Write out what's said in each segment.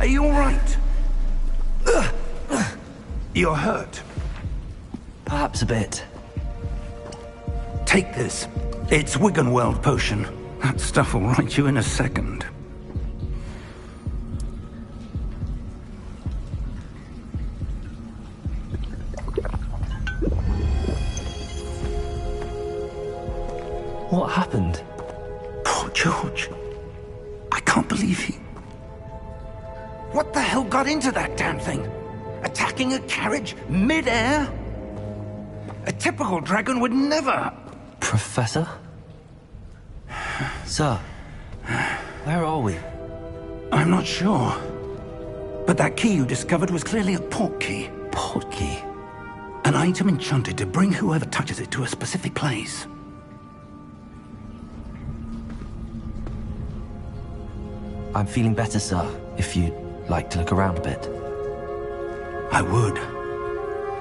Are you all right? You're hurt. Perhaps a bit. Take this. It's Wiggenweld potion. That stuff will right you in a second. What happened? Poor George. I can't believe he... What the hell got into that damn thing? Attacking a carriage mid-air? A typical dragon would never... Professor? Sir, where are we? I'm not sure. But that key you discovered was clearly a port key. Port key? An item enchanted to bring whoever touches it to a specific place. I'm feeling better, sir, if you'd like to look around a bit. I would.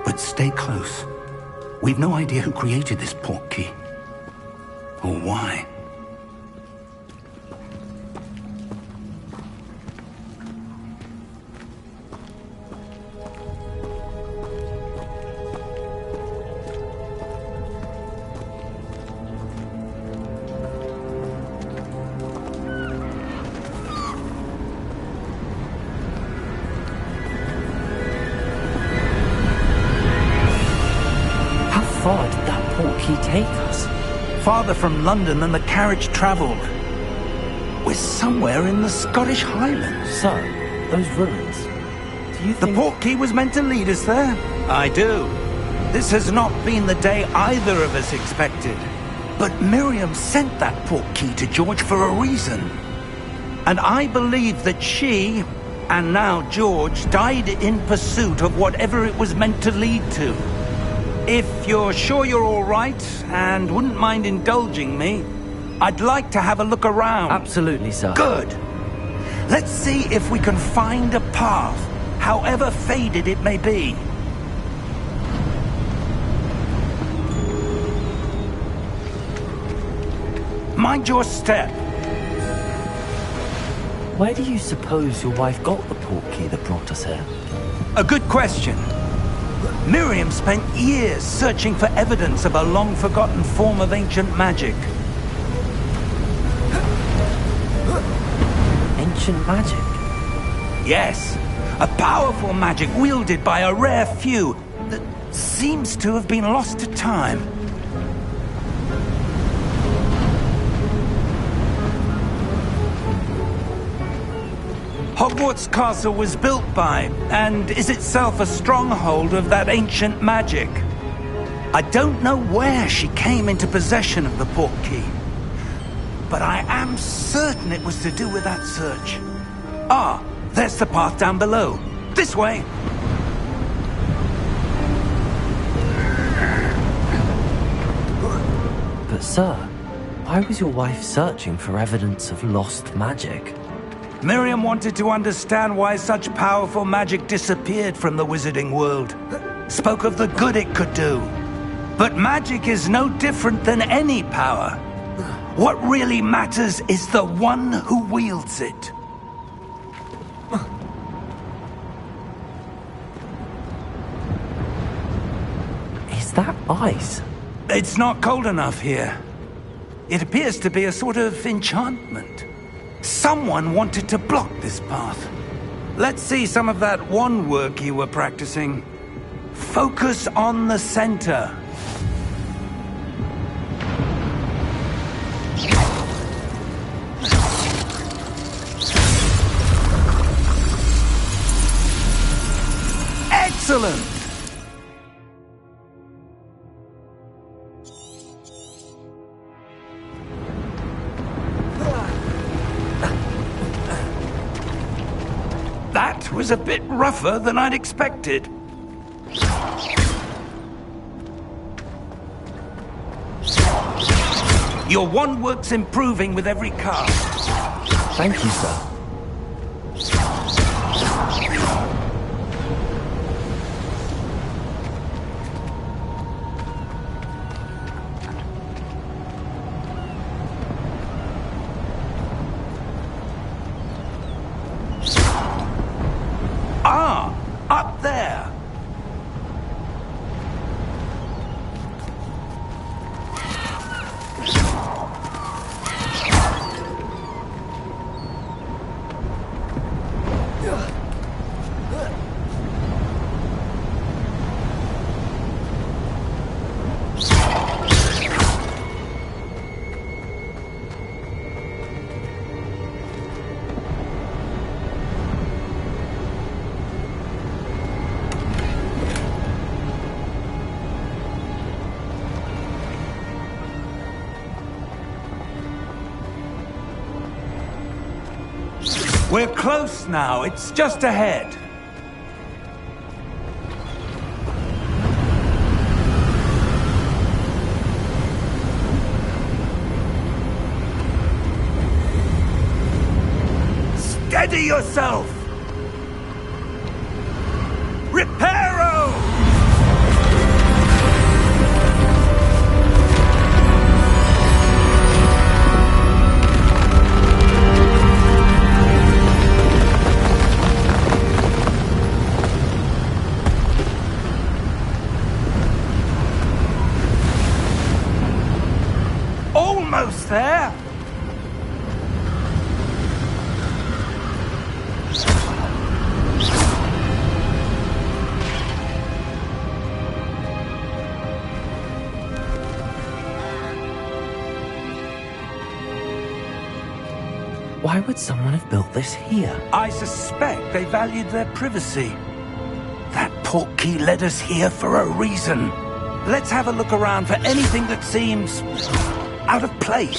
But stay close. We've no idea who created this port key. Or why. How far did that port key take us? Farther from London than the carriage travelled. We're somewhere in the Scottish Highlands. Sir, those ruins. Do you The think... port key was meant to lead us there? I do. This has not been the day either of us expected. But Miriam sent that port key to George for a reason. And I believe that she, and now George, died in pursuit of whatever it was meant to lead to. If you're sure you're all right, and wouldn't mind indulging me, I'd like to have a look around. Absolutely, sir. Good. Let's see if we can find a path, however faded it may be. Mind your step. Where do you suppose your wife got the port key that brought us here? A good question. Miriam spent years searching for evidence of a long-forgotten form of ancient magic. Ancient magic? Yes, a powerful magic wielded by a rare few that seems to have been lost to time. Hogwart's castle was built by, and is itself a stronghold of that ancient magic. I don't know where she came into possession of the port key, but I am certain it was to do with that search. Ah, there's the path down below. This way! But sir, why was your wife searching for evidence of lost magic? Miriam wanted to understand why such powerful magic disappeared from the wizarding world. Spoke of the good it could do. But magic is no different than any power. What really matters is the one who wields it. Is that ice? It's not cold enough here. It appears to be a sort of enchantment. Someone wanted to block this path. Let's see some of that wand work you were practicing. Focus on the center. Excellent! That was a bit rougher than I'd expected. Your wand work's improving with every cast. Thank you, sir. We're close now. It's just ahead. Steady yourself! Reparo! Almost there! Why would someone have built this here? I suspect they valued their privacy. That portkey led us here for a reason. Let's have a look around for anything that seems out of place.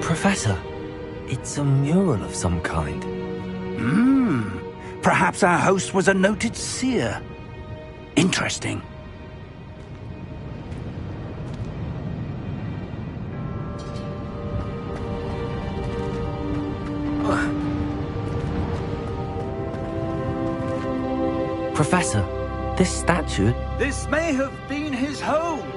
Professor, it's a mural of some kind. Perhaps our host was a noted seer. Interesting. Professor, this statue... This may have been his home.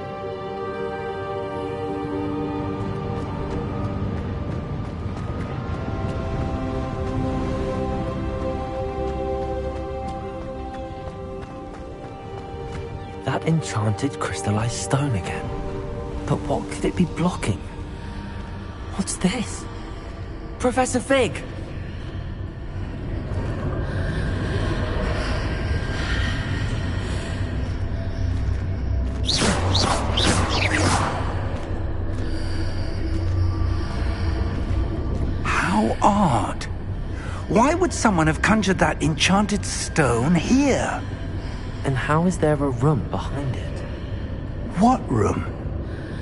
That enchanted crystallized stone again. But what could it be blocking? What's this? Professor Fig! How odd. Why would someone have conjured that enchanted stone here? And how is there a room behind it? What room?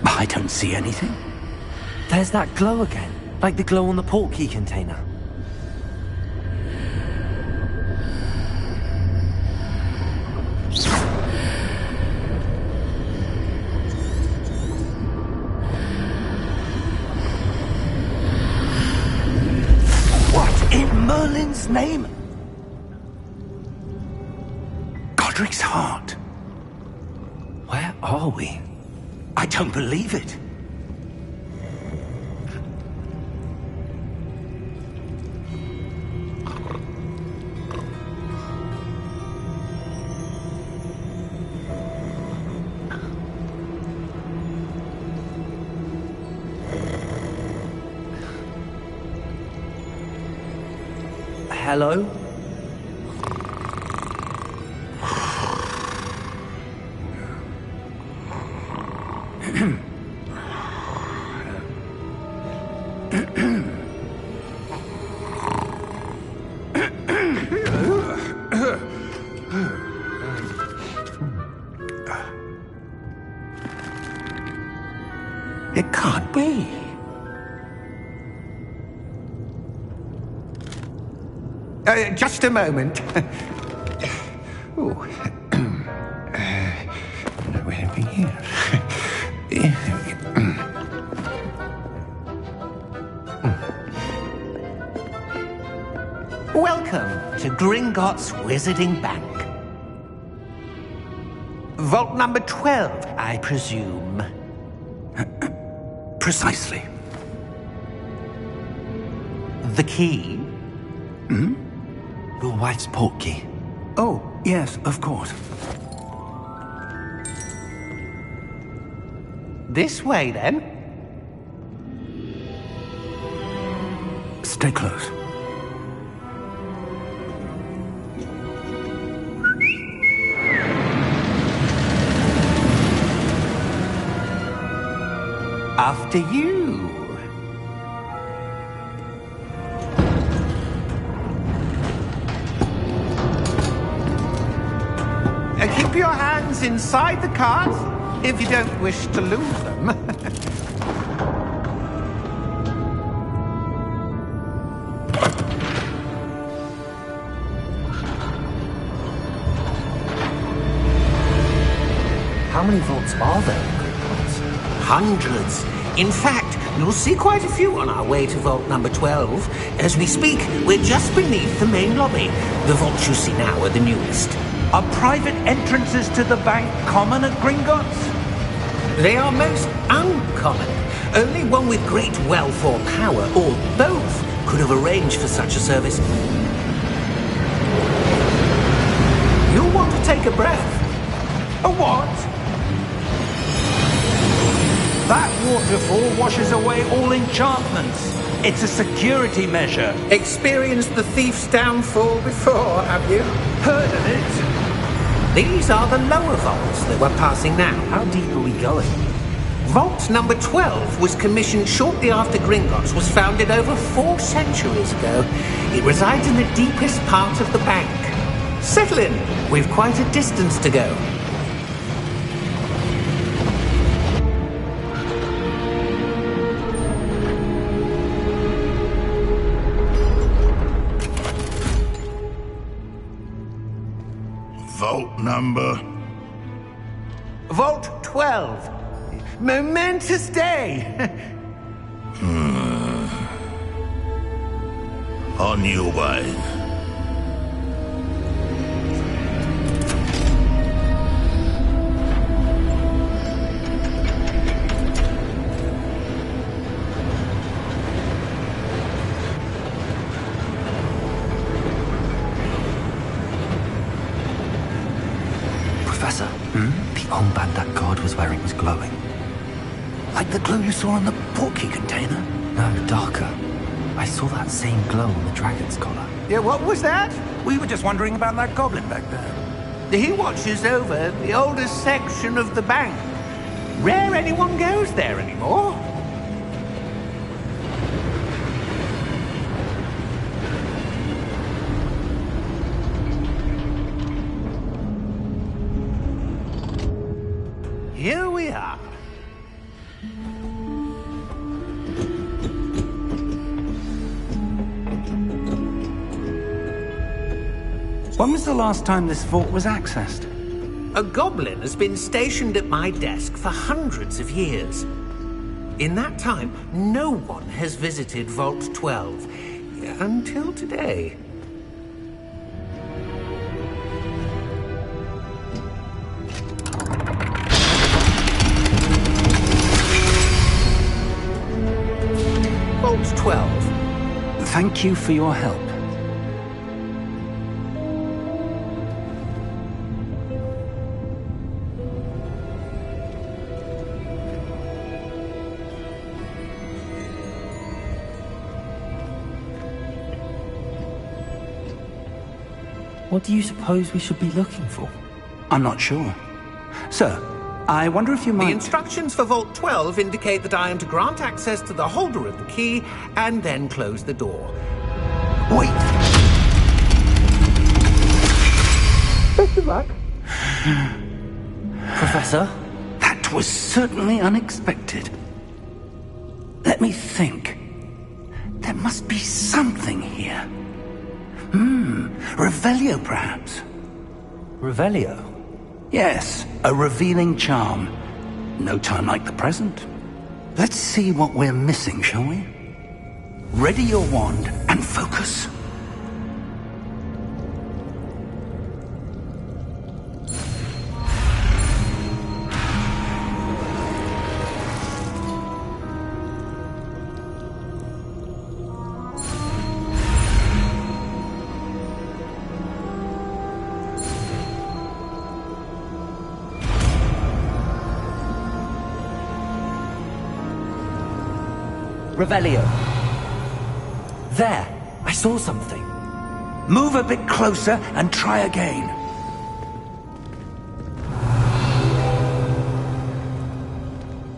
I don't see anything. There's that glow again, like the glow on the portkey container. What in Merlin's name? Godric's heart. Where are we? I don't believe it. Hello? It can't be. Just a moment. Oh. Where are we here? Welcome to Gringotts Wizarding Bank. Vault number 12, I presume. Precisely. The key? Your wife's portkey. Oh, yes, of course. This way, then. Stay close. After you. Keep your hands inside the cart if you don't wish to lose them. How many vaults are there in Gringotts? Hundreds. In fact, you'll see quite a few on our way to vault number 12. As we speak, we're just beneath the main lobby. The vaults you see now are the newest. Are private entrances to the bank common at Gringotts? They are most uncommon. Only one with great wealth or power, or both, could have arranged for such a service. You'll want to take a breath. A what? That waterfall washes away all enchantments. It's a security measure. Experienced the thief's downfall before, have you? Heard of it? These are the lower vaults that we're passing now. How deep are we going? Vault number 12 was commissioned shortly after Gringotts was founded over 4 centuries ago. It resides in the deepest part of the bank. Settle in. We've quite a distance to go. Vault number? Vault 12. Momentous day. On your way. Professor, the armband that guard was wearing was glowing. Like the glow you saw on the portkey container? No, darker. I saw that same glow on the dragon's collar. Yeah, what was that? We were just wondering about that goblin back there. He watches over the oldest section of the bank. Rare anyone goes there anymore. Here we are. When was the last time this vault was accessed? A goblin has been stationed at my desk for hundreds of years. In that time, no one has visited Vault 12 until today. Vault 12. Thank you for your help. What do you suppose we should be looking for? I'm not sure. Sir, I wonder if you might... The instructions for Vault 12 indicate that I am to grant access to the holder of the key and then close the door. Wait! Best of luck. Professor? That was certainly unexpected. Let me think. There must be something here. Revelio, perhaps? Revelio? Yes, a revealing charm. No time like the present. Let's see what we're missing, shall we? Ready your wand and focus. Revelio. There! I saw something. Move a bit closer and try again.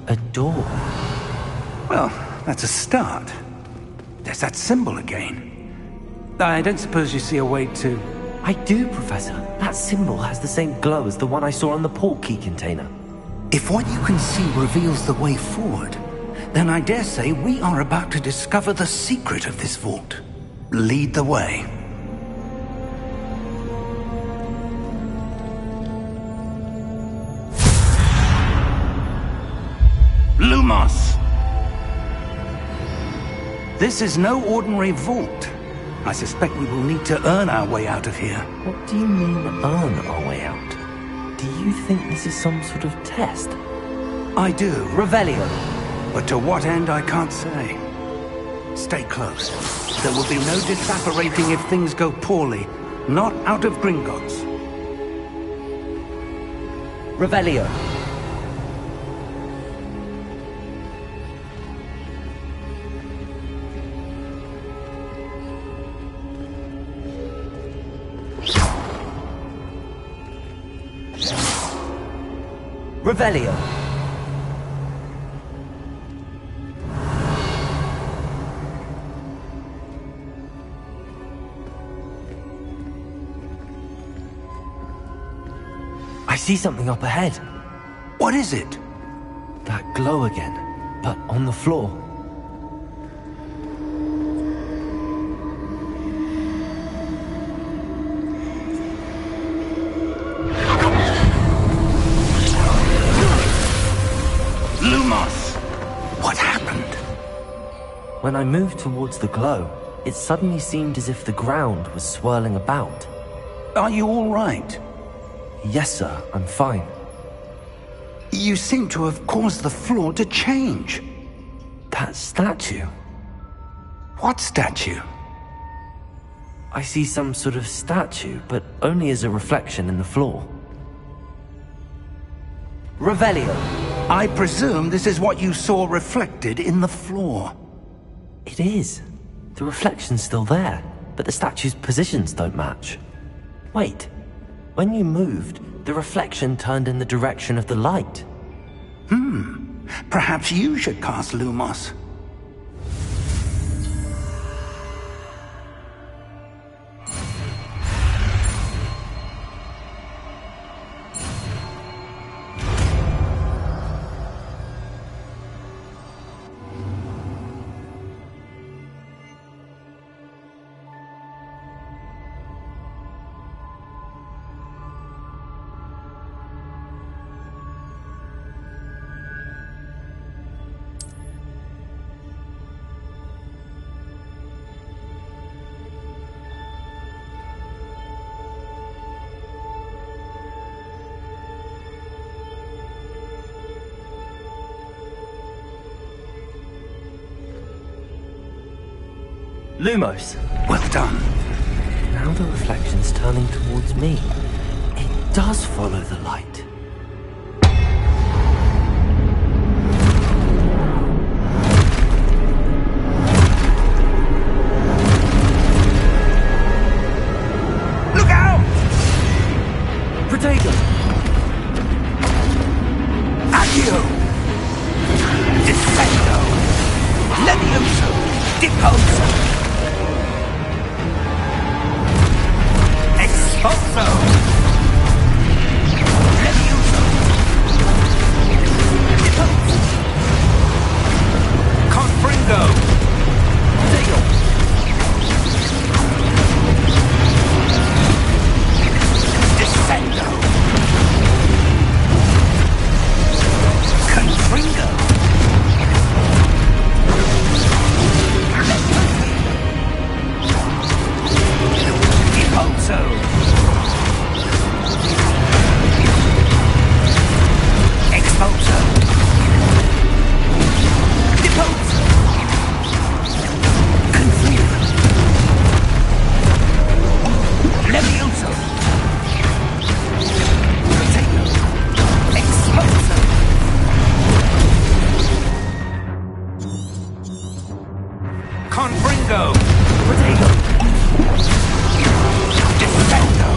A door. Well, that's a start. There's that symbol again. I don't suppose you see a way to... I do, Professor. That symbol has the same glow as the one I saw on the port key container. If what you can see reveals the way forward, then I dare say we are about to discover the secret of this vault. Lead the way. Lumos! This is no ordinary vault. I suspect we will need to earn our way out of here. What do you mean, earn our way out? Do you think this is some sort of test? I do. Revelio. But to what end, I can't say. Stay close. There will be no disapparating if things go poorly. Not out of Gringotts. Revelio. Revelio. I see something up ahead. What is it? That glow again, but on the floor. Lumos! What happened? When I moved towards the glow, it suddenly seemed as if the ground was swirling about. Are you all right? Yes, sir, I'm fine. You seem to have caused the floor to change. That statue. What statue? I see some sort of statue, but only as a reflection in the floor. Revelio. I presume this is what you saw reflected in the floor. It is. The reflection's still there, but the statue's positions don't match. Wait. When you moved, the reflection turned in the direction of the light. Perhaps you should cast Lumos. Lumos. Well done. Now the reflection's turning towards me. It does follow the light. Look out! Protego! Accio! Descendo! Levioso! Deposo! Expulso! Levioso! Deposo! Confringo! Protego! Descendo! Confringo! Deposo! Expulso! Deposo! Confringo! Levioso! Protego! Expulso! Confringo! Protego! Descendo!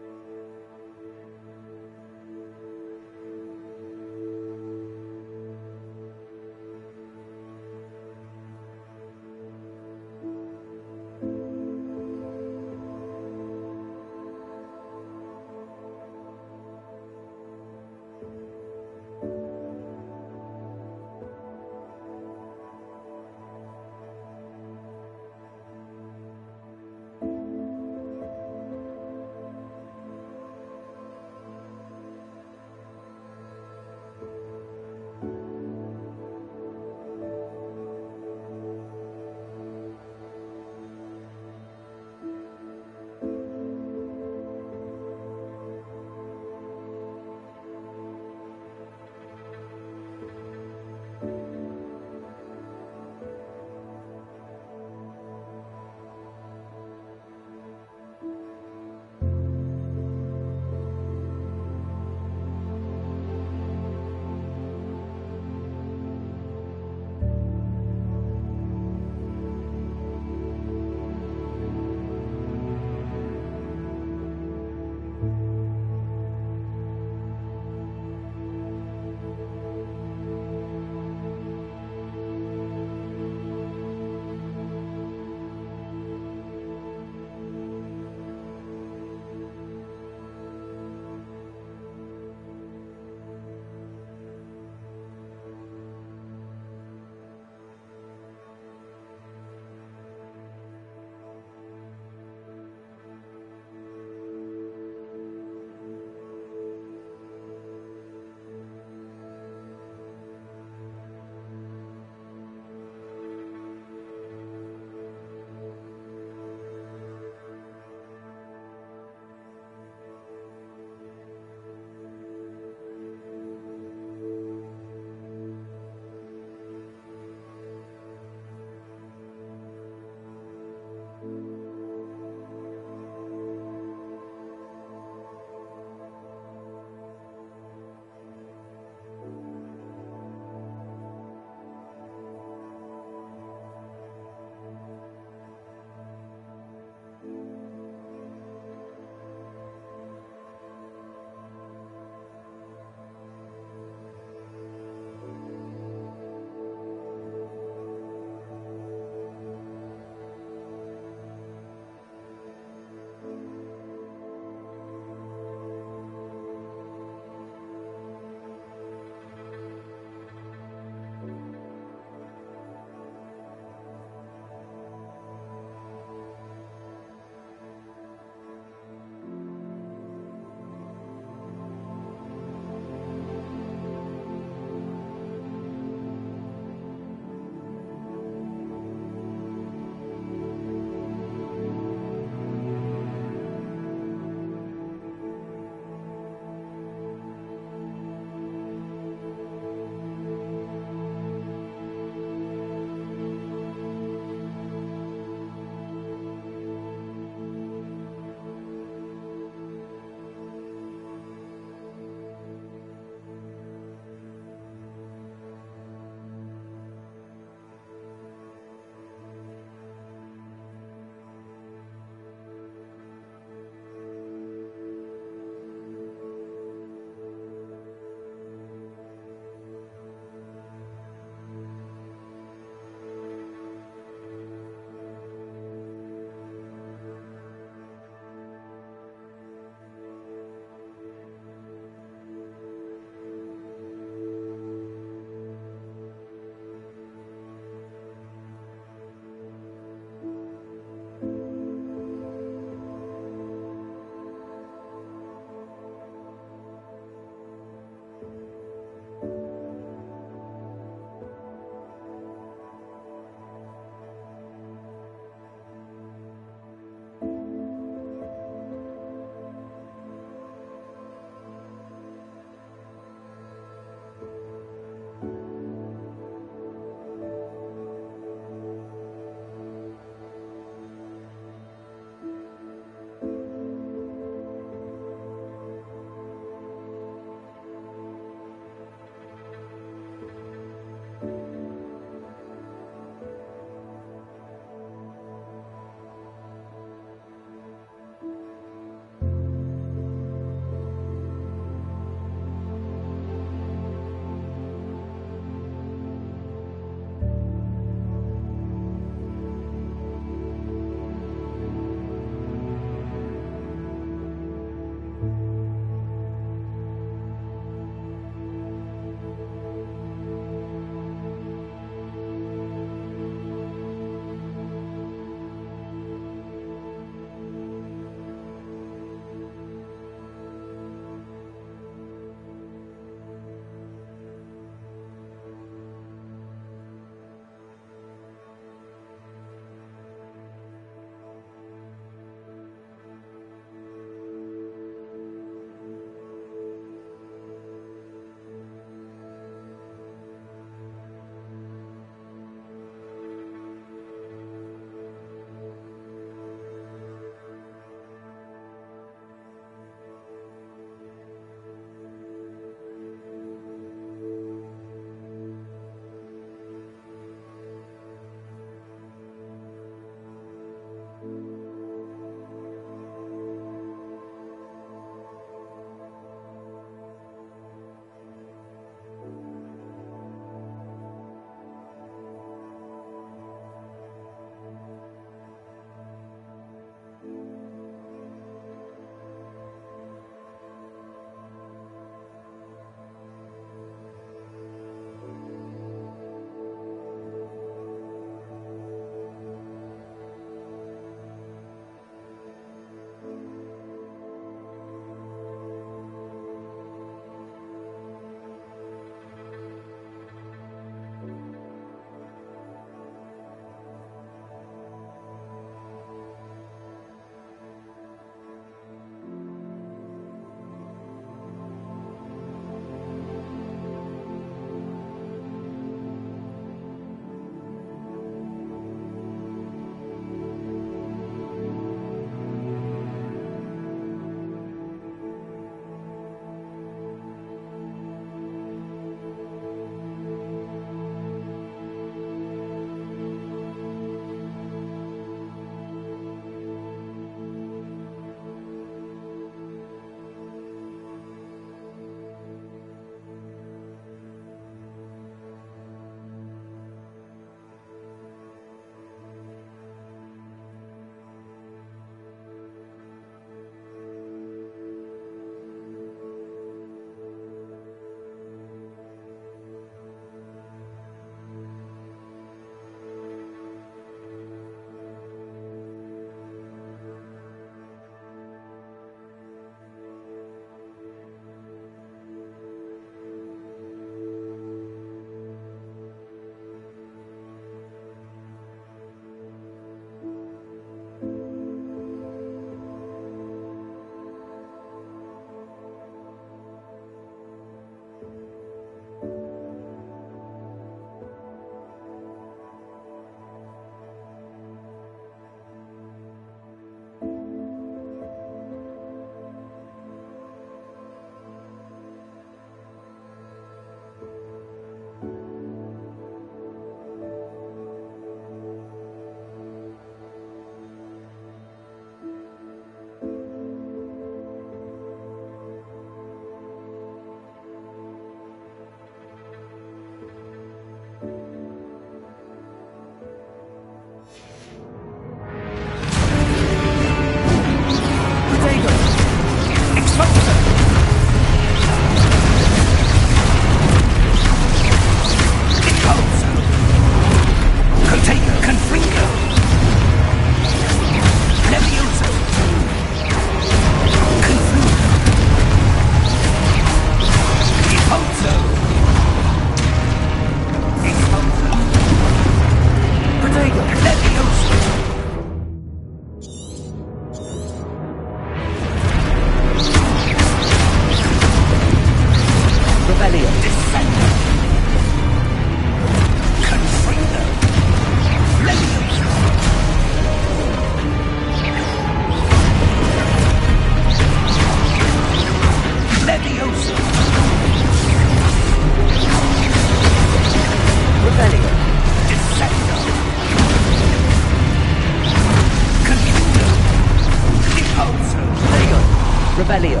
Revelio.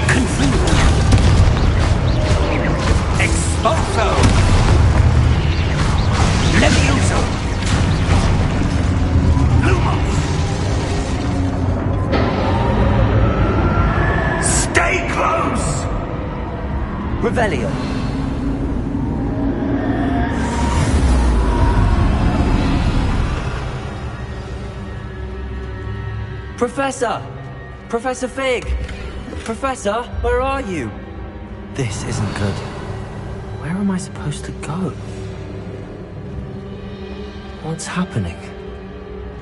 Confuse. Expulso. Levioso. Lumos. Stay close. Revelio. Professor! Professor Fig! Professor, where are you? This isn't good. Where am I supposed to go? What's happening?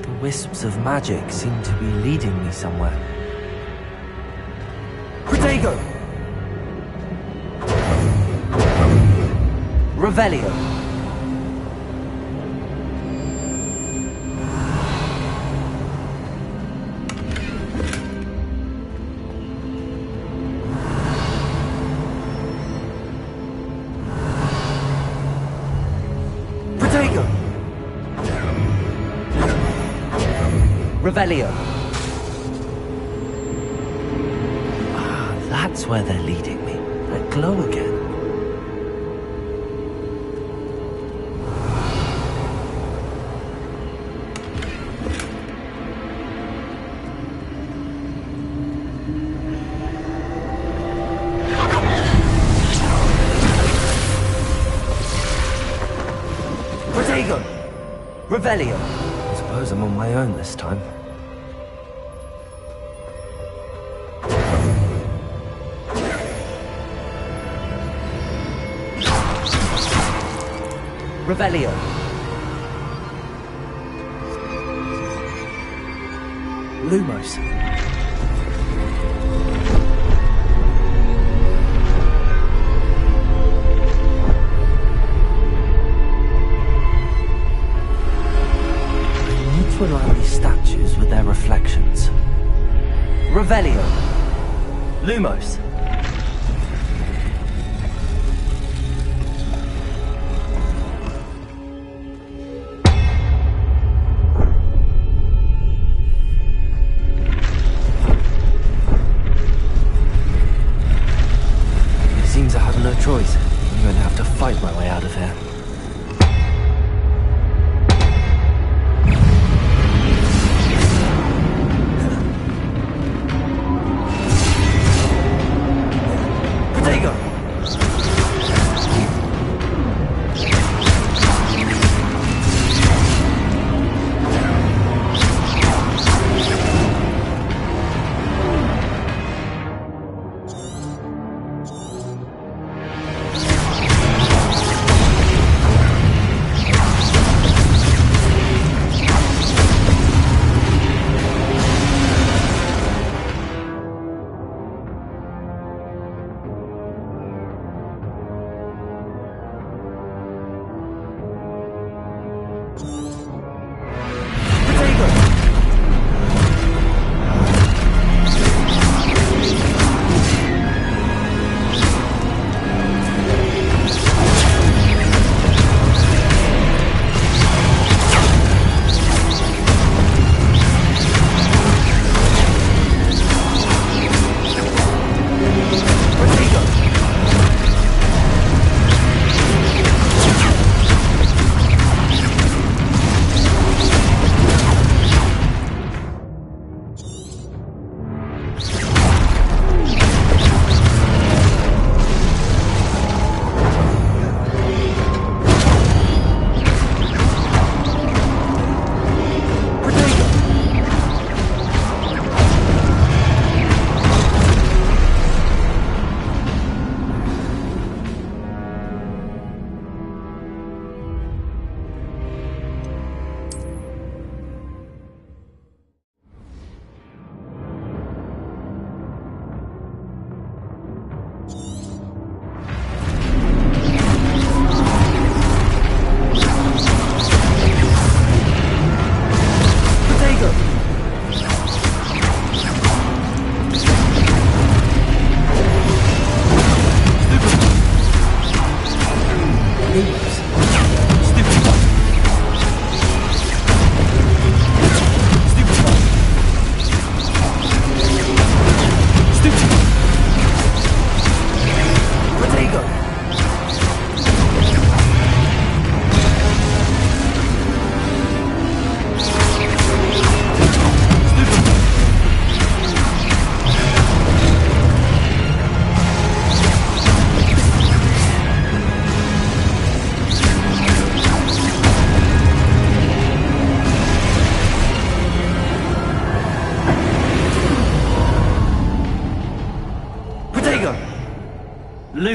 The wisps of magic seem to be leading me somewhere. Protego! Revelio. Protego! Revelio. Ah, that's where they're leading me. That glow again. Protego! Revelio. I suppose I'm on my own this time. Revelio. Lumos. I need to align these statues with their reflections. Revelio. Lumos. Seems I have no choice. I'm going to have to fight my way out of here.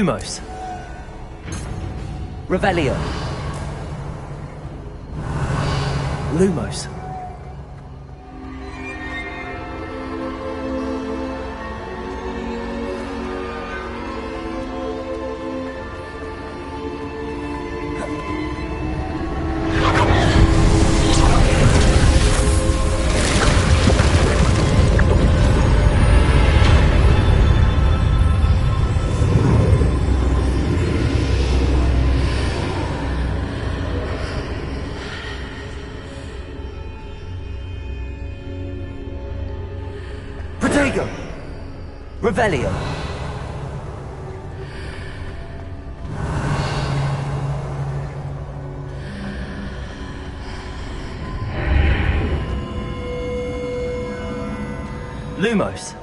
Lumos. Revelio. Lumos. Revelio. Lumos.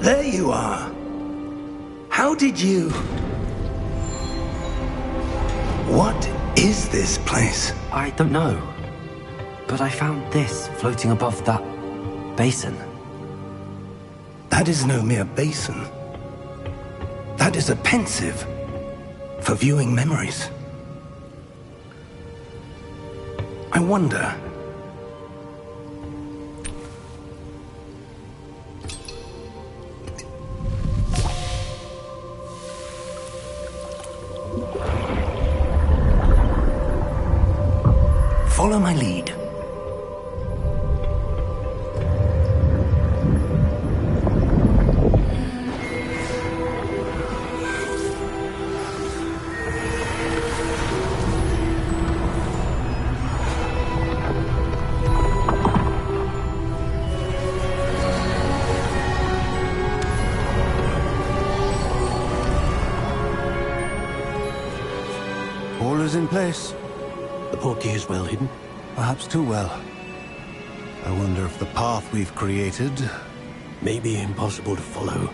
There you are. How did you... What is this place? I don't know. But I found this floating above that basin. That is no mere basin. That is a pensive for viewing memories. I wonder... Follow my lead. All is in place. The portkey is well hidden. Perhaps too well. I wonder if the path we've created... May be impossible to follow.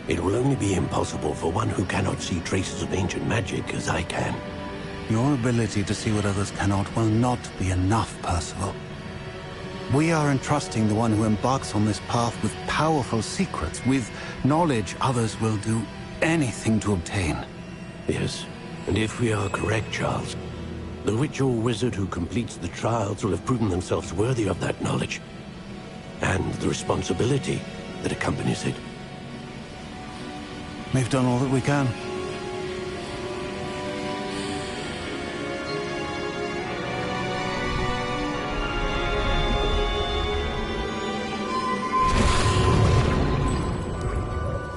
It will only be impossible for one who cannot see traces of ancient magic as I can. Your ability to see what others cannot will not be enough, Percival. We are entrusting the one who embarks on this path with powerful secrets, with knowledge others will do anything to obtain. Yes, and if we are correct, Charles, the witch or wizard who completes the trials will have proven themselves worthy of that knowledge, and the responsibility that accompanies it. We've done all that we can.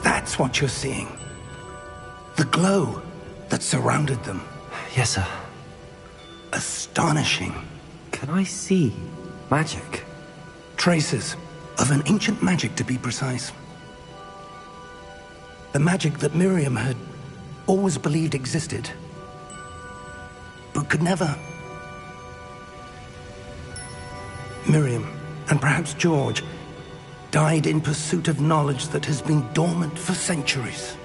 That's what you're seeing. The glow that surrounded them. Yes, sir. Astonishing. Can I see magic? Traces of an ancient magic, to be precise. The magic that Miriam had always believed existed, but could never. Miriam, and perhaps George, died in pursuit of knowledge that has been dormant for centuries.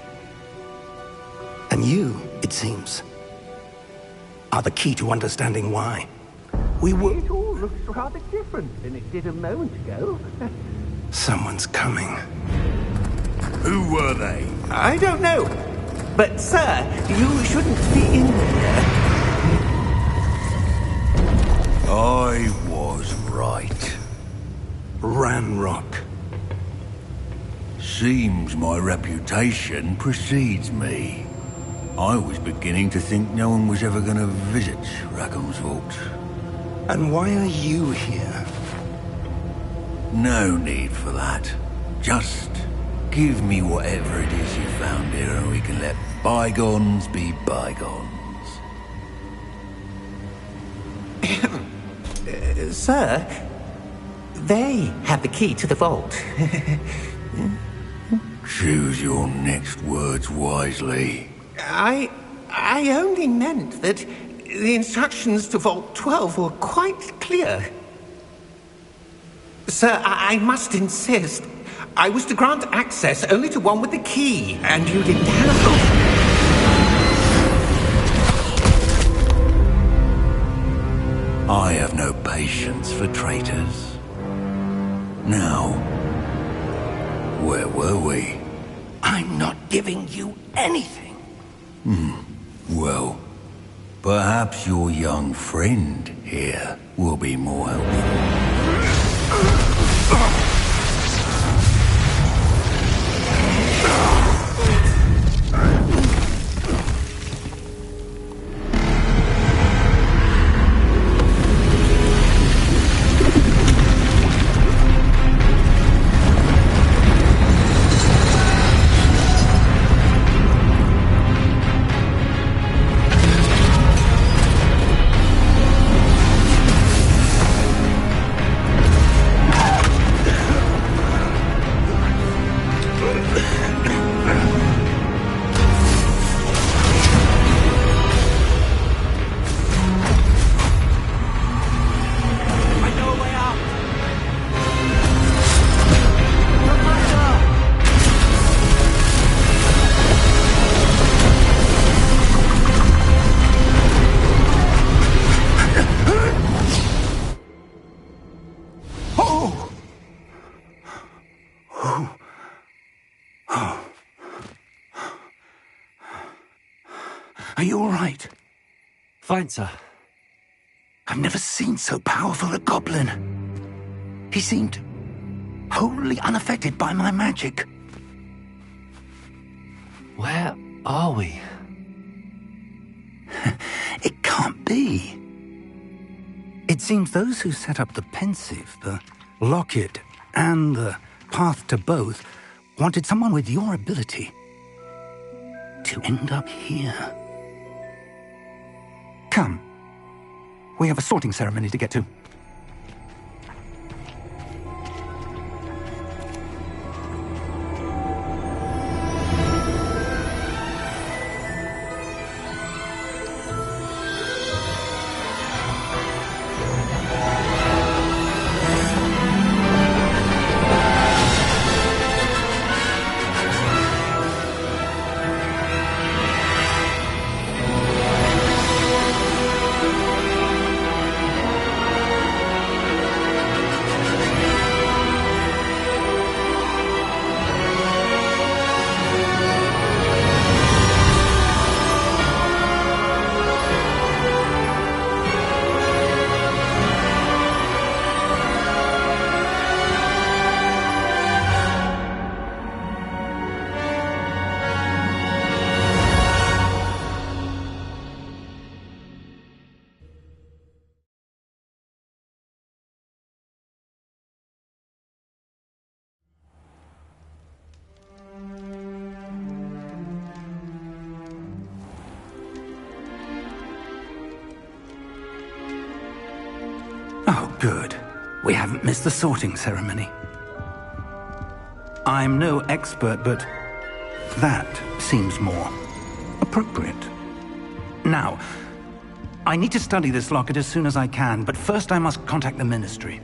And you, it seems, are the key to understanding why. We were... It all looks rather different than it did a moment ago. Someone's coming. Who were they? I don't know. But, sir, you shouldn't be in here. I was right. Ranrock. Seems my reputation precedes me. I was beginning to think no one was ever going to visit Rackham's Vault. And why are you here? No need for that. Just give me whatever it is you found here and we can let bygones be bygones. Sir, they have the key to the vault. Choose your next words wisely. I only meant that the instructions to Vault 12 were quite clear. Sir, I must insist. I was to grant access only to one with the key, and you didn't have... I have no patience for traitors. Now, where were we? I'm not giving you anything. Well, perhaps your young friend here will be more helpful. Are you all right? Fine, sir. I've never seen so powerful a goblin. He seemed wholly unaffected by my magic. Where are we? It can't be. It seems those who set up the Pensive, the Locket, and the Path to Both wanted someone with your ability to end up here. Come. We have a sorting ceremony to get to. Oh, good. We haven't missed the sorting ceremony. I'm no expert, but that seems more appropriate. Now, I need to study this locket as soon as I can, but first I must contact the Ministry.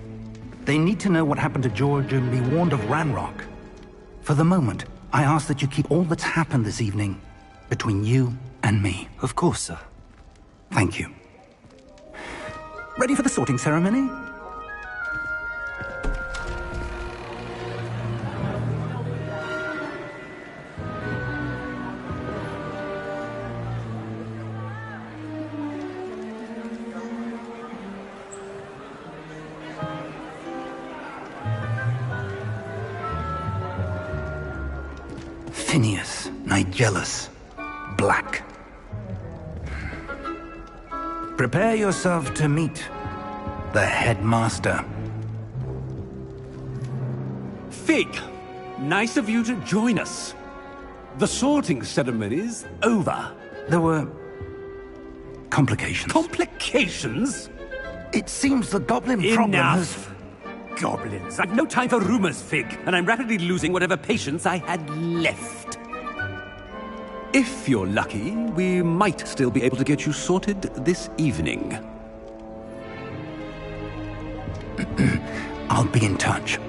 They need to know what happened to George and be warned of Ranrock. For the moment, I ask that you keep all that's happened this evening between you and me. Of course, sir. Thank you. Ready for the sorting ceremony? Phineas, Nigellus, Black. Prepare yourself to meet the headmaster. Fig, nice of you to join us. The sorting ceremony's over. There were complications. Complications? It seems the goblin problem has... Enough. goblins! I've no time for rumors, Fig, and I'm rapidly losing whatever patience I had left. If you're lucky, we might still be able to get you sorted this evening. I'll be in touch.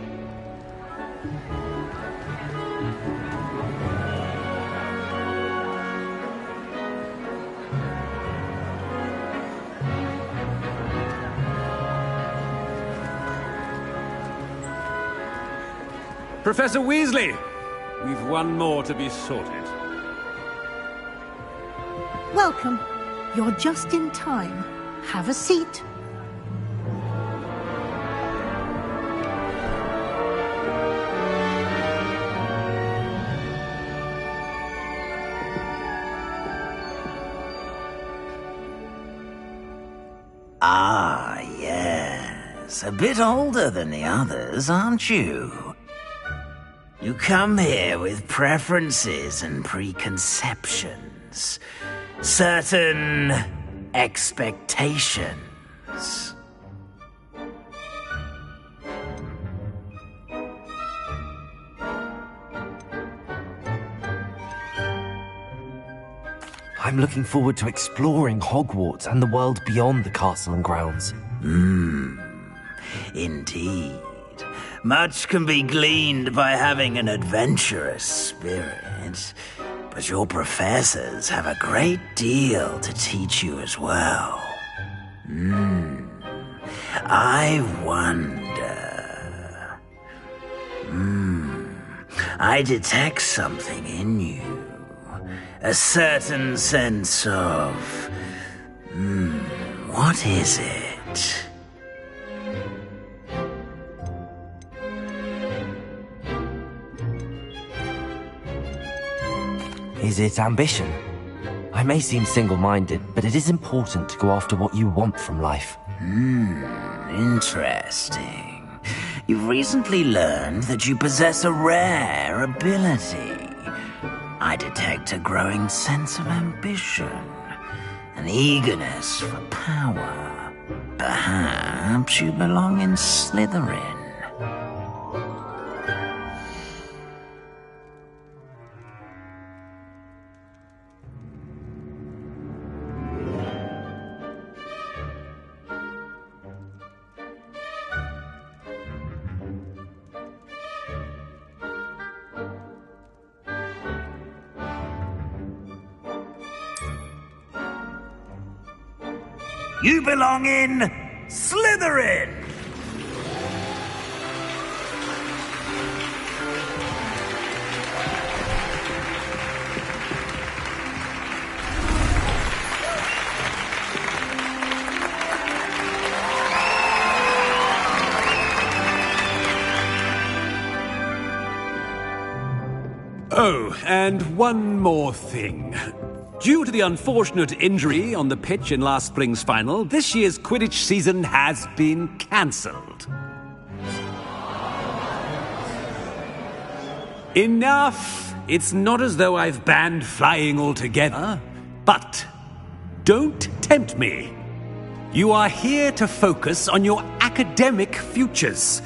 Professor Weasley, we've one more to be sorted. Welcome. You're just in time. Have a seat. Ah, yes. A bit older than the others, aren't you? You come here with preferences and preconceptions. Certain expectations. I'm looking forward to exploring Hogwarts and the world beyond the castle and grounds. Indeed. Much can be gleaned by having an adventurous spirit, but your professors have a great deal to teach you as well. I wonder... I detect something in you. A certain sense of... what is it? Is it ambition? I may seem single-minded, but it is important to go after what you want from life. Interesting. You've recently learned that you possess a rare ability. I detect a growing sense of ambition, an eagerness for power. Perhaps you belong in Slytherin. You belong in Slytherin! Oh, and one more thing. Due to the unfortunate injury on the pitch in last spring's final, this year's Quidditch season has been cancelled. Enough! It's not as though I've banned flying altogether, but don't tempt me. You are here to focus on your academic futures.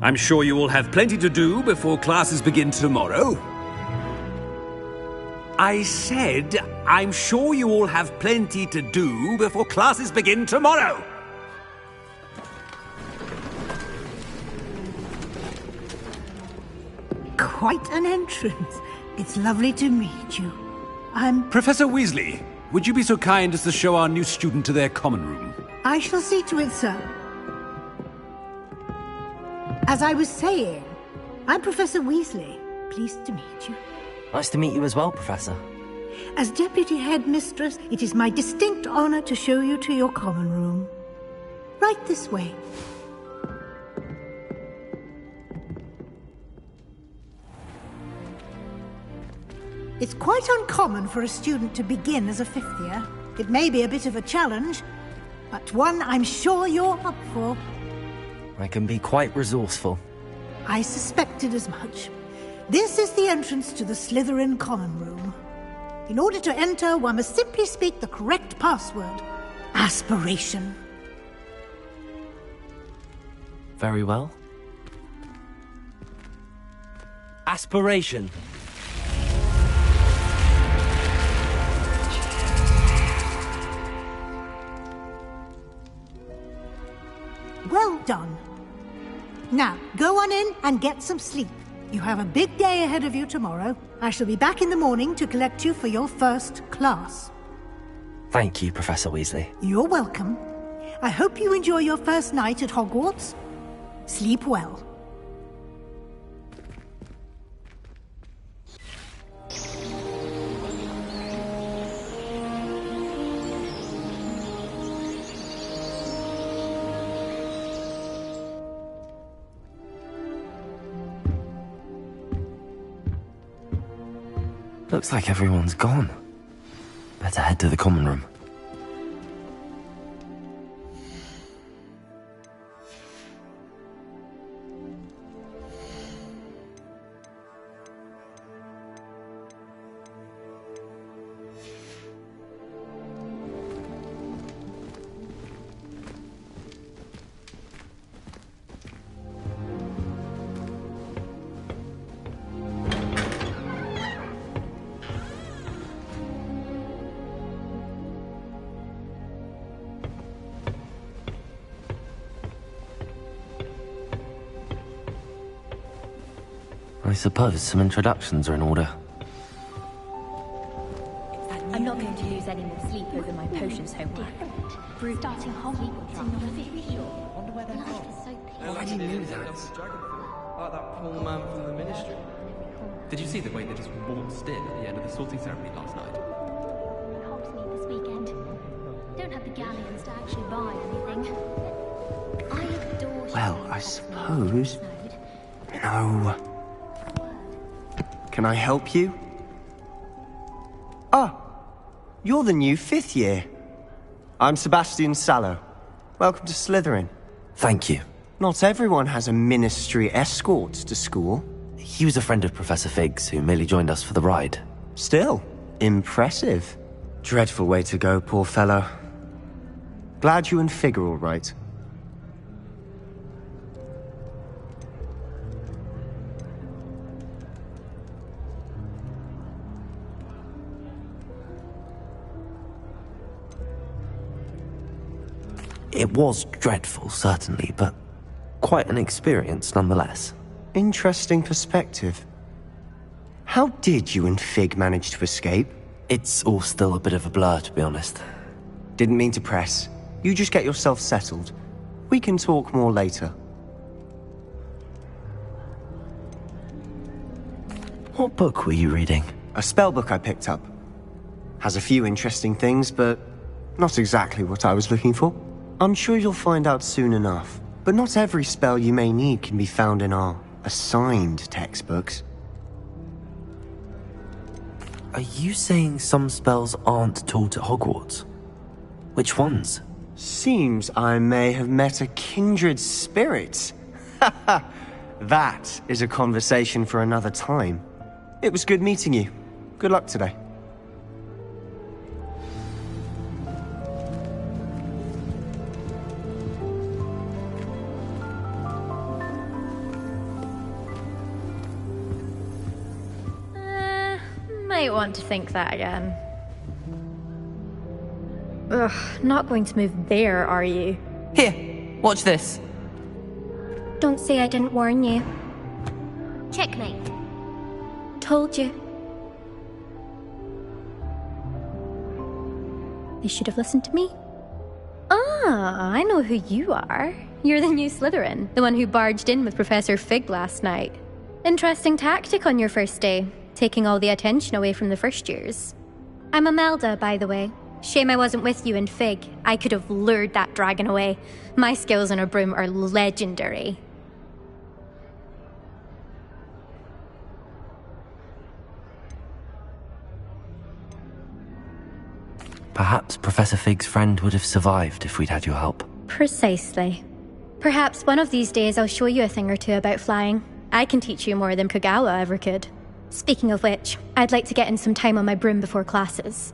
I'm sure you will have plenty to do before classes begin tomorrow. I said, I'm sure you all have plenty to do before classes begin tomorrow. Quite an entrance. It's lovely to meet you. Professor Weasley, would you be so kind as to show our new student to their common room? I shall see to it, sir. As I was saying, I'm Professor Weasley. Pleased to meet you. Nice to meet you as well, Professor. As Deputy Headmistress, it is my distinct honor to show you to your common room. Right this way. It's quite uncommon for a student to begin as a fifth year. It may be a bit of a challenge, but one I'm sure you're up for. I can be quite resourceful. I suspected as much. This is the entrance to the Slytherin common room. In order to enter, one must simply speak the correct password. Aspiration. Very well. Aspiration. Well done. Now, go on in and get some sleep. You have a big day ahead of you tomorrow. I shall be back in the morning to collect you for your first class. Thank you, Professor Weasley. You're welcome. I hope you enjoy your first night at Hogwarts. Sleep well. Looks like everyone's gone. Better head to the common room. I suppose some introductions are in order. I'm not going to lose any more sleep over my potions homework. Starting Hogwarts in your 5th year. Wonder where they're from. Why do you know that? Like that poor man from the Ministry. Did you see the way they just waltzed in at the end of the sorting ceremony last night? Hogs meet this weekend. Don't have the galleons to actually buy anything. I adore. Well, I suppose. No. Can I help you? Ah, you're the new 5th year. I'm Sebastian Sallow. Welcome to Slytherin. Thank you. Not everyone has a ministry escort to school. He was a friend of Professor Fig's who merely joined us for the ride. Still, impressive. Dreadful way to go, poor fellow. Glad you and Fig are all right. It was dreadful, certainly, but quite an experience nonetheless. Interesting perspective. How did you and Fig manage to escape? It's all still a bit of a blur, to be honest. Didn't mean to press. You just get yourself settled. We can talk more later. What book were you reading? A spell book I picked up. Has a few interesting things, but not exactly what I was looking for. I'm sure you'll find out soon enough. But not every spell you may need can be found in our assigned textbooks. Are you saying some spells aren't taught at Hogwarts? Which ones? Seems I may have met a kindred spirit. That is a conversation for another time. It was good meeting you. Good luck today. Might want to think that again. Ugh, not going to move there, are you? Here, watch this. Don't say I didn't warn you. Checkmate. Told you. They should have listened to me. Ah, I know who you are. You're the new Slytherin, the one who barged in with Professor Fig last night. Interesting tactic on your first day, taking all the attention away from the first years. I'm Imelda, by the way. Shame I wasn't with you in Fig. I could have lured that dragon away. My skills on a broom are legendary. Perhaps Professor Fig's friend would have survived if we'd had your help. Precisely. Perhaps one of these days I'll show you a thing or two about flying. I can teach you more than Kogawa ever could. Speaking of which, I'd like to get in some time on my broom before classes.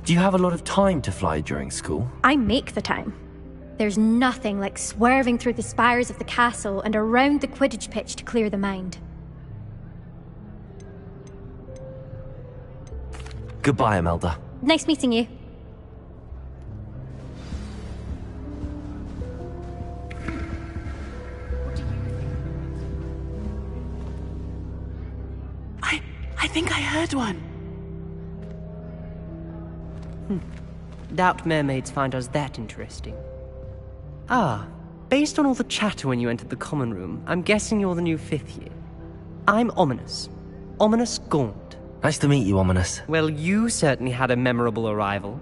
Do you have a lot of time to fly during school? I make the time. There's nothing like swerving through the spires of the castle and around the Quidditch pitch to clear the mind. Goodbye, Imelda. Nice meeting you. I think I heard one. Doubt mermaids find us that interesting. Ah, based on all the chatter when you entered the common room, I'm guessing you're the new 5th year. I'm Ominous. Ominous Gaunt. Nice to meet you, Ominous. Well, you certainly had a memorable arrival.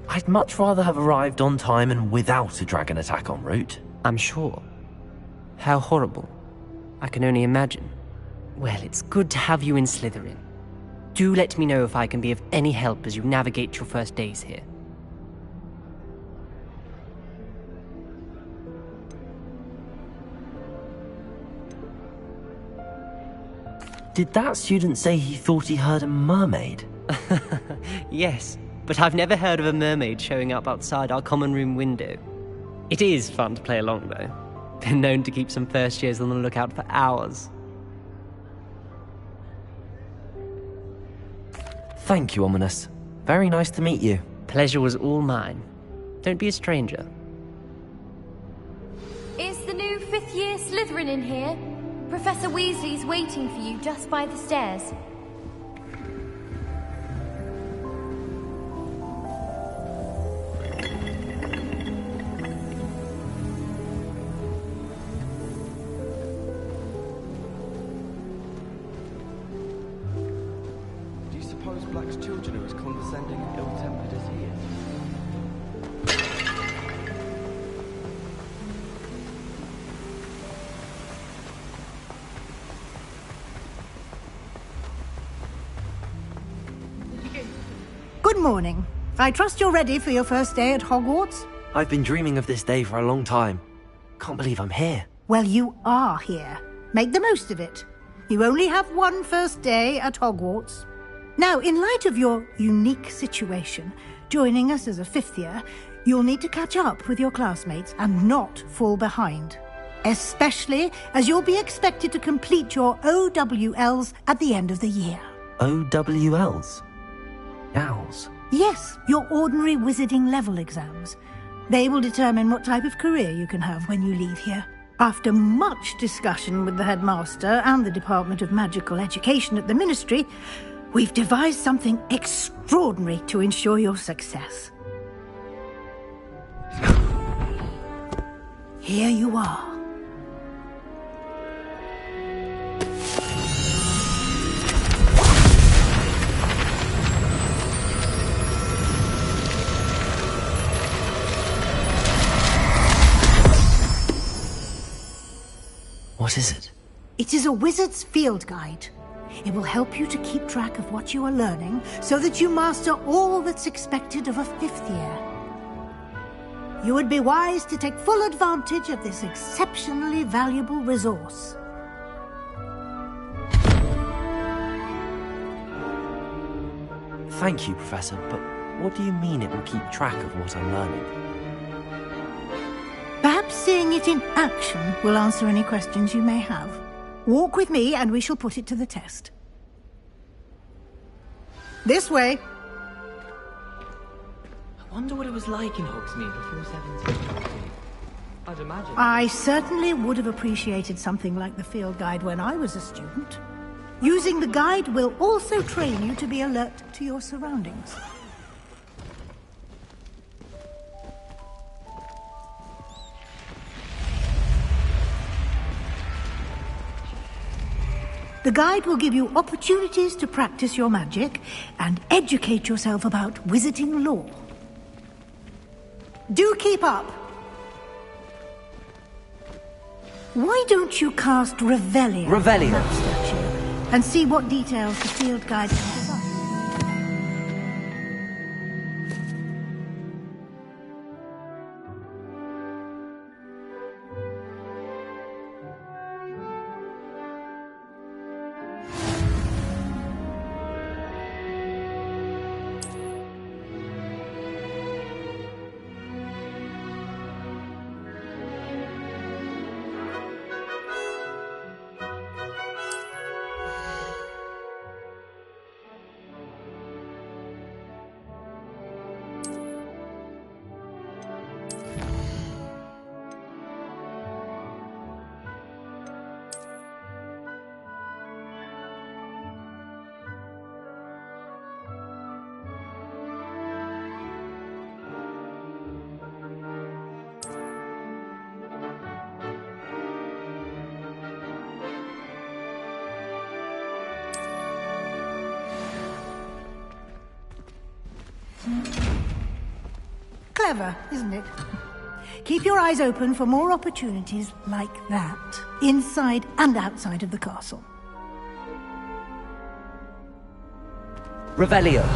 I'd much rather have arrived on time and without a dragon attack en route. I'm sure. How horrible. I can only imagine. Well, it's good to have you in Slytherin. Do let me know if I can be of any help as you navigate your first days here. Did that student say he thought he heard a mermaid? Yes, but I've never heard of a mermaid showing up outside our common room window. It is fun to play along, though. Been known to keep some first years on the lookout for hours. Thank you, Ominous. Very nice to meet you. Pleasure was all mine. Don't be a stranger. Is the new 5th year Slytherin in here? Professor Weasley's waiting for you just by the stairs. Do you suppose Black's children are as condescending and ill-tempered as he is? Good morning. I trust you're ready for your first day at Hogwarts? I've been dreaming of this day for a long time. Can't believe I'm here. Well, you are here. Make the most of it. You only have one first day at Hogwarts. Now, in light of your unique situation, joining us as a 5th year, you'll need to catch up with your classmates and not fall behind. Especially as you'll be expected to complete your OWLs at the end of the year. OWLs? Owls? Yes, your ordinary wizarding level exams. They will determine what type of career you can have when you leave here. After much discussion with the headmaster and the Department of Magical Education at the Ministry, we've devised something extraordinary to ensure your success. Here you are. What is it? It is a wizard's field guide. It will help you to keep track of what you are learning so that you master all that's expected of a 5th year. You would be wise to take full advantage of this exceptionally valuable resource. Thank you, Professor, but what do you mean it will keep track of what I'm learning? Perhaps seeing it in action will answer any questions you may have. Walk with me and we shall put it to the test. This way. I wonder what it was like in Hogsmeade before 1750. I'd imagine. I certainly would have appreciated something like the field guide when I was a student. Using the guide will also train you to be alert to your surroundings. The guide will give you opportunities to practice your magic and educate yourself about wizarding lore. Do keep up! Why don't you cast Revelio? Revelio. On that statue and see what details the field guide can provide. Clever, isn't it? Keep your eyes open for more opportunities like that, inside and outside of the castle. Revelio.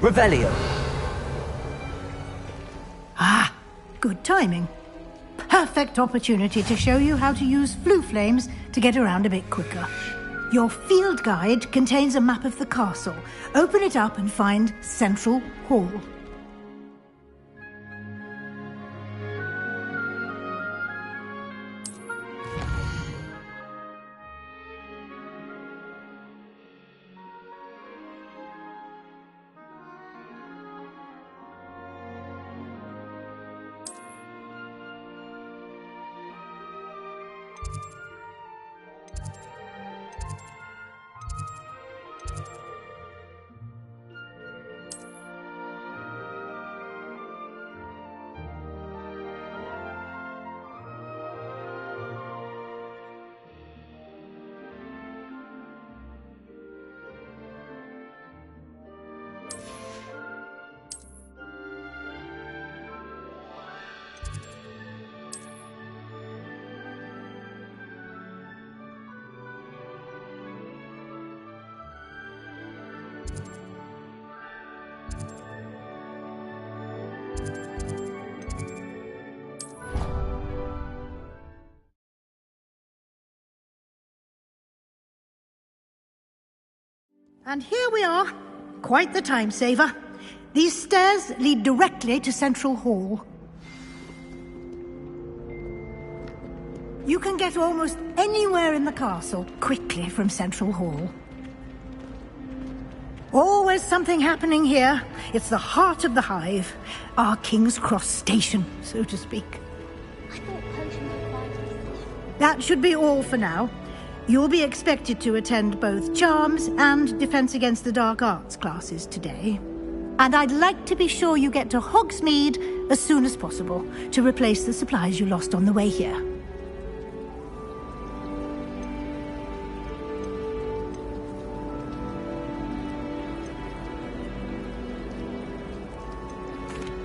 Revelio. Ah, good timing. Perfect opportunity to show you how to use flue flames to get around a bit quicker. Your field guide contains a map of the castle. Open it up and find Central Hall. And here we are. Quite the time saver. These stairs lead directly to Central Hall. You can get almost anywhere in the castle quickly from Central Hall. Always something happening here. It's the heart of the hive. Our King's Cross station, so to speak. That should be all for now. You'll be expected to attend both Charms and Defense Against the Dark Arts classes today. And I'd like to be sure you get to Hogsmeade as soon as possible to replace the supplies you lost on the way here.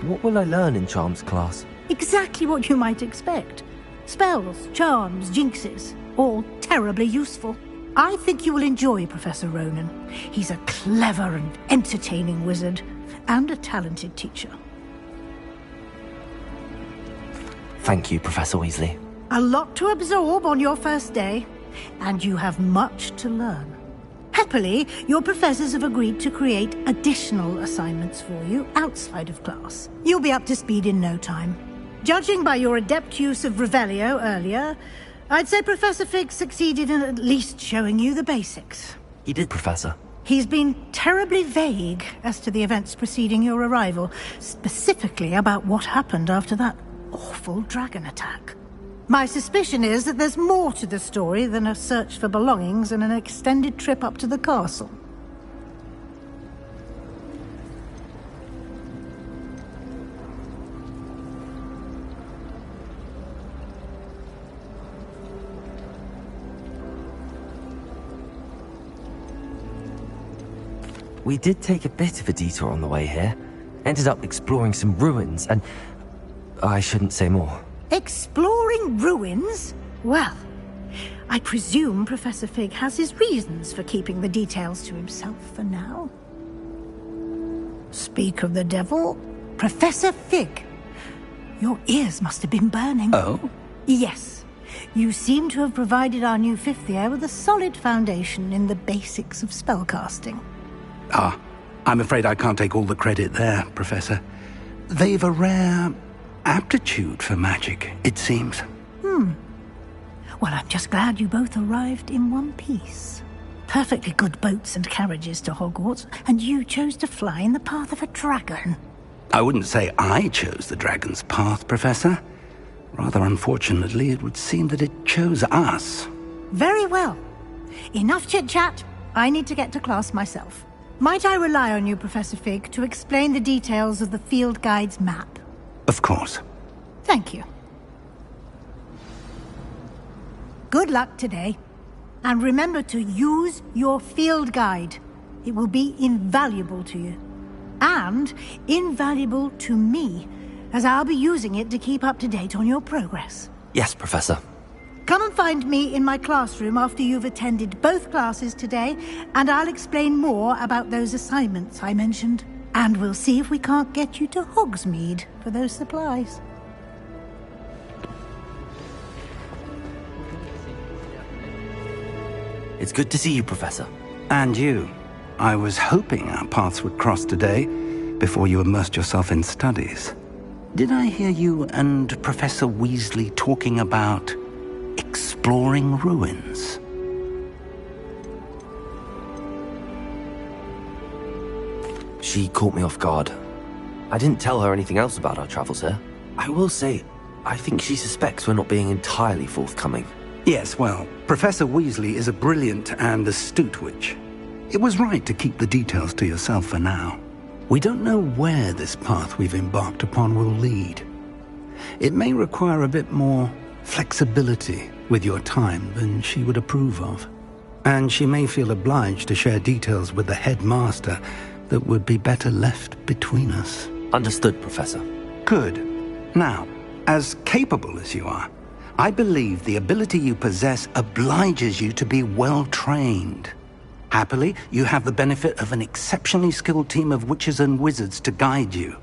What will I learn in Charms class? Exactly what you might expect. Spells, charms, jinxes, all terribly useful. I think you will enjoy Professor Ronan. He's a clever and entertaining wizard, and a talented teacher. Thank you, Professor Weasley. A lot to absorb on your first day, and you have much to learn. Happily, your professors have agreed to create additional assignments for you outside of class. You'll be up to speed in no time. Judging by your adept use of Revelio earlier, I'd say Professor Fig succeeded in at least showing you the basics. He did, Professor. He's been terribly vague as to the events preceding your arrival, specifically about what happened after that awful dragon attack. My suspicion is that there's more to the story than a search for belongings and an extended trip up to the castle. We did take a bit of a detour on the way here. Ended up exploring some ruins and... I shouldn't say more. Exploring ruins? Well, I presume Professor Fig has his reasons for keeping the details to himself for now. Speak of the devil, Professor Fig. Your ears must have been burning. Oh? Yes. You seem to have provided our new fifth year with a solid foundation in the basics of spellcasting. Ah, I'm afraid I can't take all the credit there, Professor. they've a rare aptitude for magic, it seems. Well, I'm just glad you both arrived in one piece. Perfectly good boats and carriages to Hogwarts, and you chose to fly in the path of a dragon. I wouldn't say I chose the dragon's path, Professor. Rather unfortunately, it would seem that it chose us. Very well. Enough chit-chat. I need to get to class myself. Might I rely on you, Professor Fig, to explain the details of the field guide's map? Of course. Thank you. Good luck today. And remember to use your field guide. It will be invaluable to you. And invaluable to me, as I'll be using it to keep up to date on your progress. Yes, Professor. Come and find me in my classroom after you've attended both classes today, and I'll explain more about those assignments I mentioned. And we'll see if we can't get you to Hogsmeade for those supplies. It's good to see you, Professor. And you. I was hoping our paths would cross today, before you immersed yourself in studies. Did I hear you and Professor Weasley talking about exploring ruins? She caught me off guard. I didn't tell her anything else about our travels here. I will say, I think she suspects we're not being entirely forthcoming. Yes, well, Professor Weasley is a brilliant and astute witch. It was right to keep the details to yourself for now. We don't know where this path we've embarked upon will lead. It may require a bit more flexibility with your time than she would approve of. And she may feel obliged to share details with the headmaster that would be better left between us. Understood, Professor. Good. Now, as capable as you are, I believe the ability you possess obliges you to be well-trained. Happily, you have the benefit of an exceptionally skilled team of witches and wizards to guide you.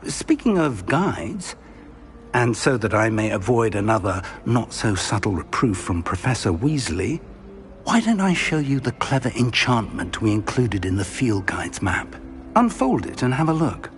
Speaking of guides, and so that I may avoid another not-so-subtle reproof from Professor Weasley, why don't I show you the clever enchantment we included in the field guide's map? Unfold it and have a look.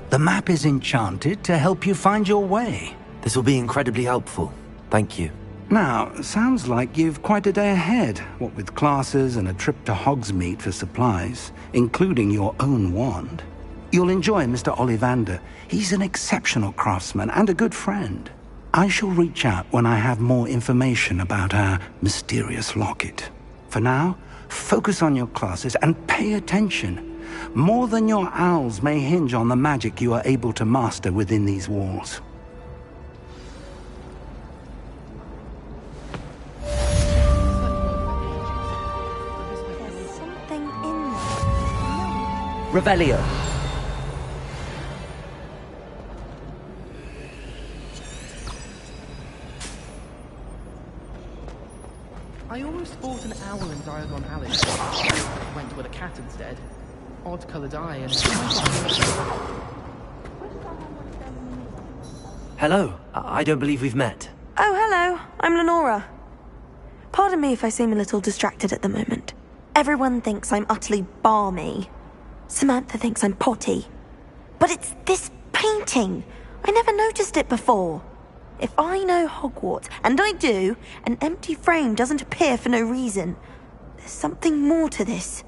The map is enchanted to help you find your way. This will be incredibly helpful. Thank you. Now, sounds like you've quite a day ahead, what with classes and a trip to Hogsmeade for supplies, including your own wand. You'll enjoy Mr. Ollivander. He's an exceptional craftsman and a good friend. I shall reach out when I have more information about our mysterious locket. For now, focus on your classes and pay attention. More than your owls may hinge on the magic you are able to master within these walls. Revelio. I almost bought an owl in Diagon Alley. Went with a cat instead. Odd-coloured eye and... Hello. I don't believe we've met. Oh, hello. I'm Lenora. Pardon me if I seem a little distracted at the moment. Everyone thinks I'm utterly balmy. Samantha thinks I'm potty. But it's this painting. I never noticed it before. If I know Hogwarts, and I do, an empty frame doesn't appear for no reason. There's something more to this.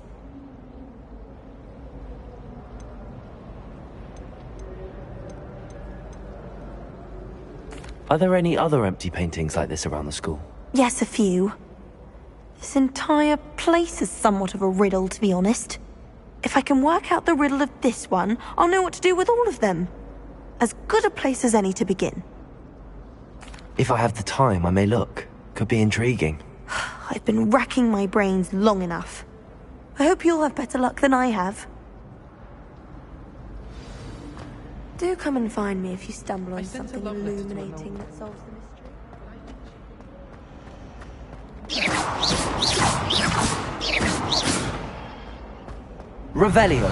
Are there any other empty paintings like this around the school? Yes, a few. This entire place is somewhat of a riddle, to be honest. If I can work out the riddle of this one, I'll know what to do with all of them. As good a place as any to begin. If I have the time, I may look. Could be intriguing. I've been racking my brains long enough. I hope you'll have better luck than I have. Do come and find me if you stumble on something illuminating that solves the mystery. Revelio.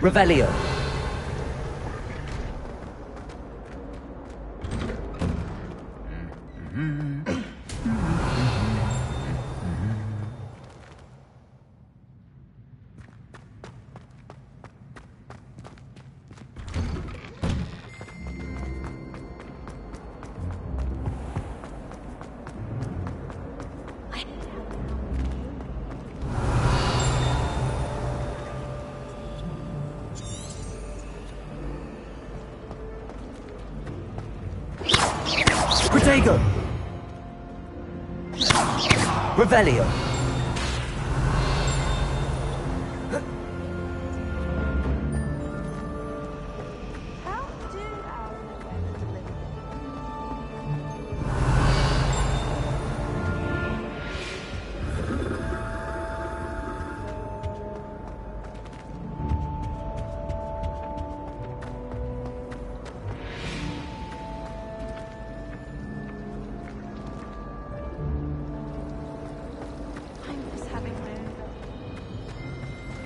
Revelio. Protego! Revelio!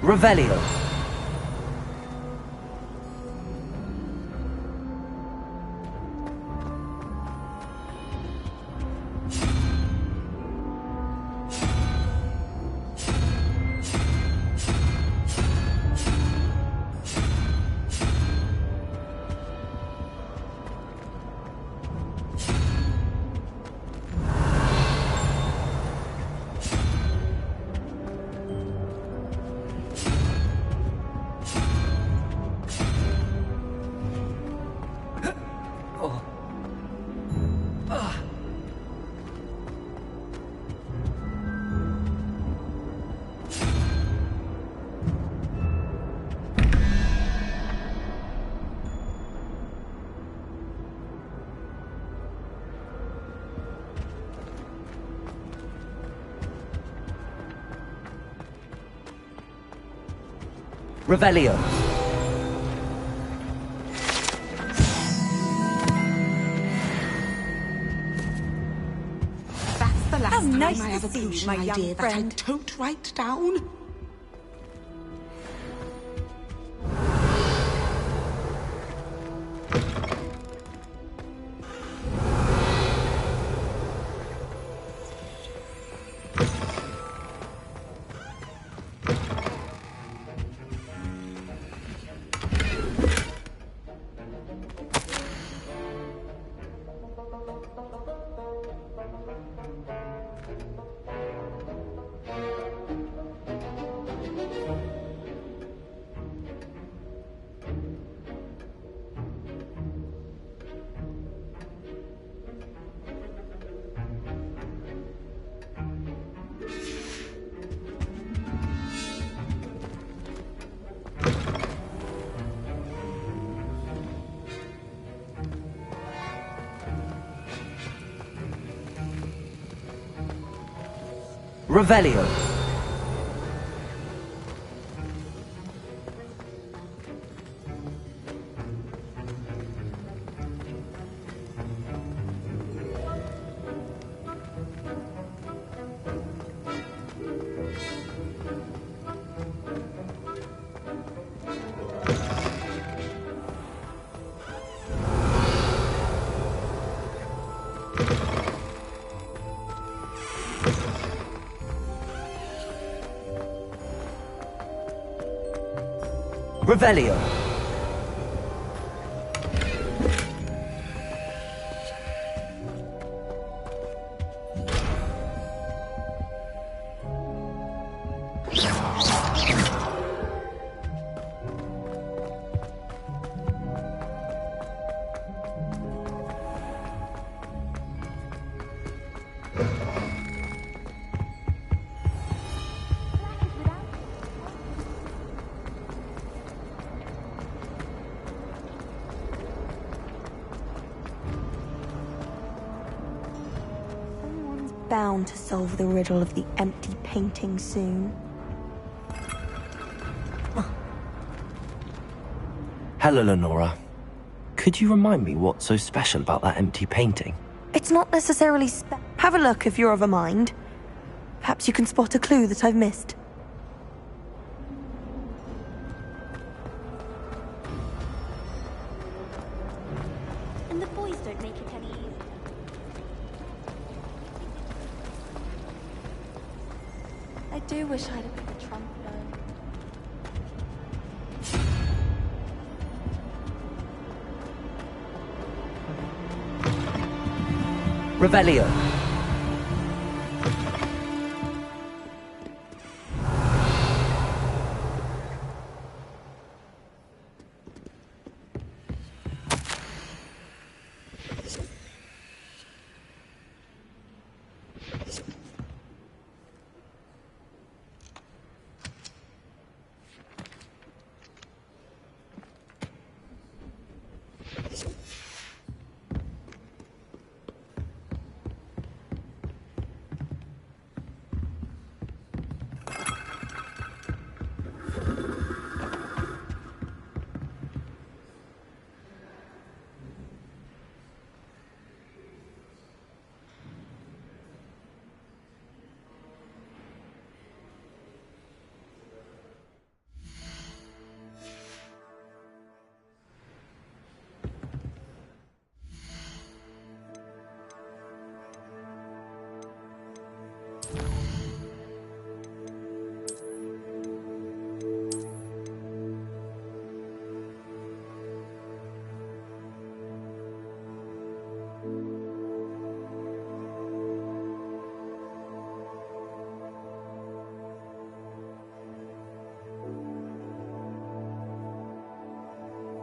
Revelio. Revelio. That's the last time nice I have a to see you, potion my young idea that I friend. don't write down. Revelio. Revelio. Bound to solve the riddle of the empty painting soon. Hello, Lenora. Could you remind me what's so special about that empty painting? It's not necessarily Have a look if you're of a mind. Perhaps you can spot a clue that I've missed. And the boys don't make it any easier. I do wish I'd have picked a trunk, though. Revelio.